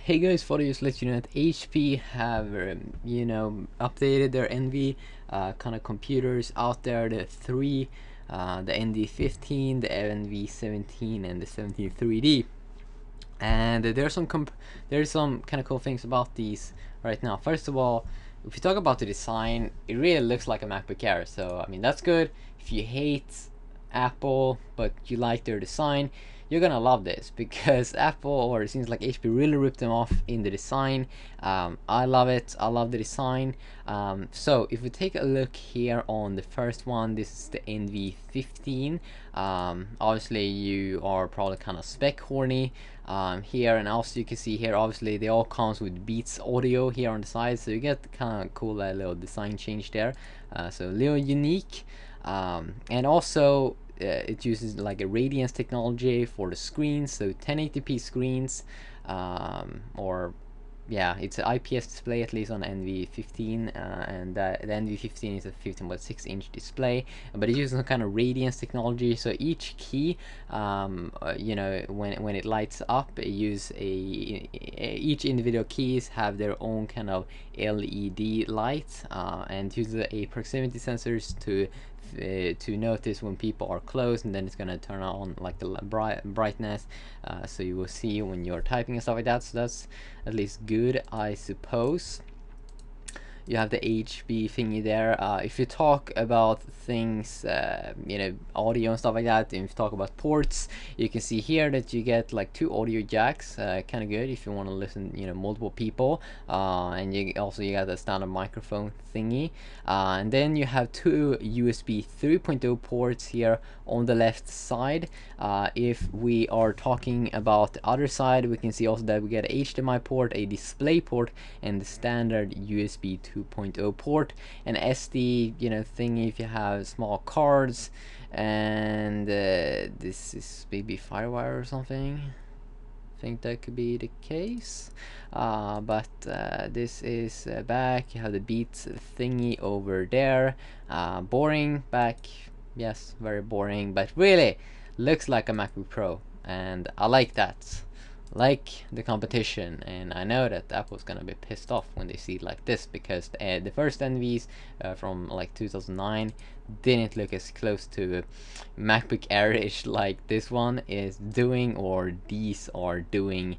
Hey guys, thought I'd just let you know that HP have updated their NV kind of computers out there. The three, the NV15, the NV17, and the 17 3D. And there's some kind of cool things about these right now. First of all, if you talk about the design, it really looks like a MacBook Air. So I mean that's good. If you hate Apple but you like their design, you're gonna love this because Apple, or it seems like HP, really ripped them off in the design. I love it. I love the design. So if we take a look here on the first one, this is the NV15. Obviously you are probably kind of spec horny here, and also you can see here obviously they all comes with Beats audio here on the side, so you get kind of cool little design change there. So a little unique. And also it uses like a radiance technology for the screens, so 1080p screens, or yeah, it's an IPS display, at least on NV15, and the NV15 is a 15.6 inch display, but it uses some kind of radiance technology. So each key, when it lights up, each individual keys have their own kind of LED light, and uses a proximity sensors to notice when people are close, and then it's gonna turn on like the brightness, so you will see when you're typing and stuff like that. So that's at least good, I suppose. You have the HB thingy there. If you talk about things, audio and stuff like that, if you talk about ports, you can see here that you get like two audio jacks, kind of good if you want to listen, multiple people, and you got the standard microphone thingy, and then you have two USB 3.0 ports here on the left side. If we are talking about the other side, we can see also that we get a HDMI port, a display port, and the standard USB 2.0 port, and SD thingy if you have small cards, and this is maybe Firewire or something. I think that could be the case, but this is back. You have the Beats thingy over there. Boring back, yes, very boring, but really looks like a MacBook Pro, and I like that. Like the competition, and I know that Apple's gonna be pissed off when they see it like this, because the first NVs from like 2009 didn't look as close to MacBook Air-ish like this one is doing, or these are doing.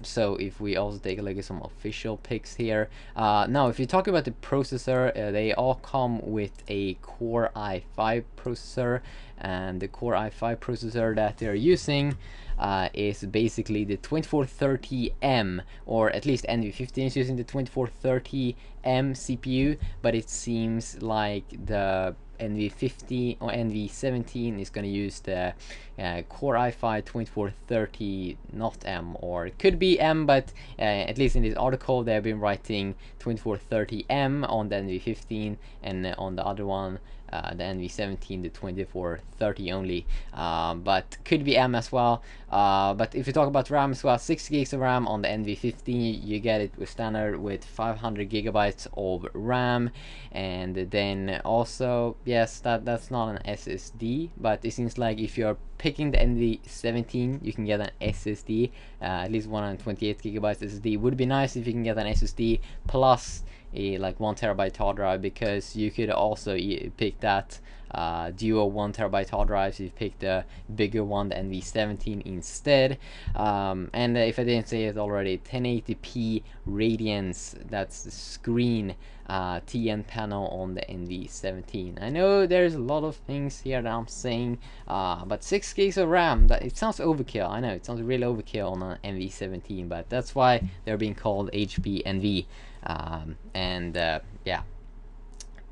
So if we also take a look at some official pics here, now if you talk about the processor, they all come with a Core i5 processor, and the Core i5 processor that they're using is basically the 2430M, or at least NV15 is using the 2430M CPU, but it seems like the NV50 or NV17 is going to use the Core i5 2430, not M, or it could be M, but at least in this article they've been writing 2430M on the NV15, and on the other one, the NV17, the 2430 only, but could be M as well. But if you talk about RAM as well, 6 gigs of RAM on the NV15, you get it with standard with 500 gigabytes of RAM, and then also, yes, that's not an SSD, but it seems like if you're picking the NV17, you can get an SSD, at least 128 gigabytes SSD. Would be nice if you can get an SSD plus a like 1 terabyte hard drive, because you could also pick that duo 1 terabyte hard drives. You pick the bigger one, the NV17 instead. And if I didn't say it already, 1080p radiance, that's the screen TN panel on the NV17. I know there's a lot of things here that I'm saying, but 6 gigs of RAM, that it sounds overkill. I know it sounds really overkill on an NV17, but that's why they're being called HP NV. Yeah,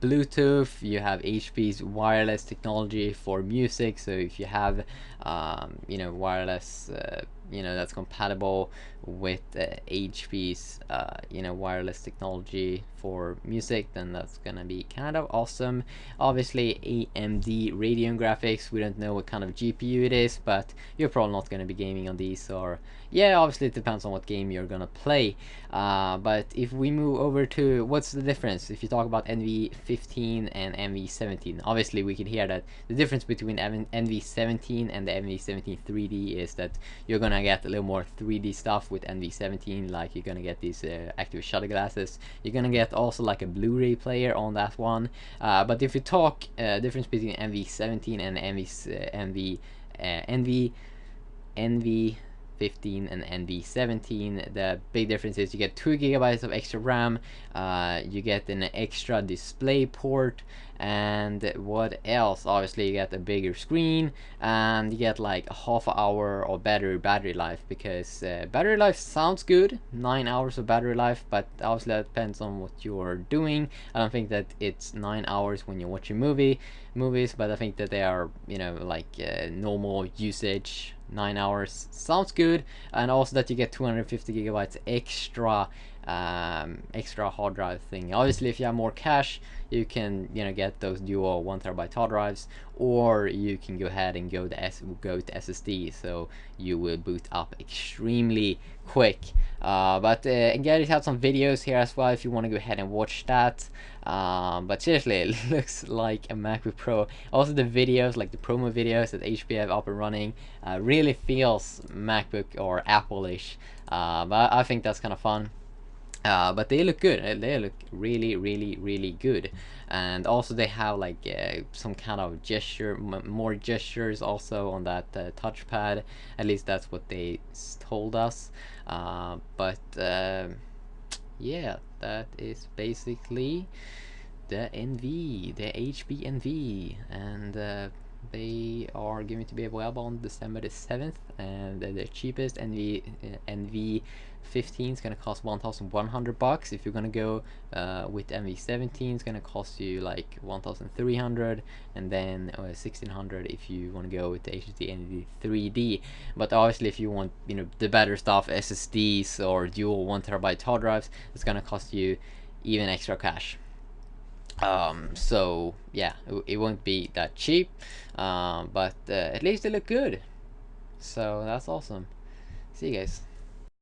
Bluetooth, you have HP's wireless technology for music, so if you have wireless, that's compatible with HP's wireless technology for music, then that's gonna be kind of awesome. Obviously AMD Radeon graphics, we don't know what kind of GPU it is, but you're probably not gonna be gaming on these, or yeah, obviously it depends on what game you're gonna play. But if we move over to what's the difference if you talk about NV15 and NV17, obviously we can hear that the difference between NV17 and the NV17 3D is that you're gonna gonna get a little more 3D stuff with NV17, like you're gonna get these active shutter glasses. You're gonna get also like a Blu-ray player on that one. But if you talk difference between NV17 and NV 15 and NV17, the big difference is you get 2 gigabytes of extra RAM, you get an extra display port, and what else? Obviously you get a bigger screen, and you get like a half hour of battery life, because battery life sounds good, 9 hours of battery life, but obviously that depends on what you're doing. I don't think that it's 9 hours when you're watching movies, but I think that they are, you know, like normal usage. 9 hours sounds good, and also that you get 250 gigabytes extra extra hard drive thing. Obviously if you have more cash, you can, you know, get those dual 1 terabyte hard drives, or you can go ahead and go to SSD, so you will boot up extremely quick. But Gary has some videos here as well if you want to go ahead and watch that. But seriously, it looks like a MacBook Pro. Also the videos, like the promo videos that HP have up and running, really feels MacBook or Apple-ish. But I think that's kind of fun. But they look good. They look really good, and also they have like some kind of more gestures also on that touchpad. At least that's what they told us. But yeah, that is basically the HP NV, and they are going to be available on December the 7th, and the cheapest NV 15 is gonna cost 1,100 bucks. If you're gonna go with NV17, it's gonna cost you like 1,300, and then 1,600 if you want to go with the HDD NV 3D. But obviously if you want, you know, the better stuff, SSDs or dual 1 terabyte hard drives, it's gonna cost you even extra cash. So yeah, it won't be that cheap, but at least they look good, so that's awesome. See you guys.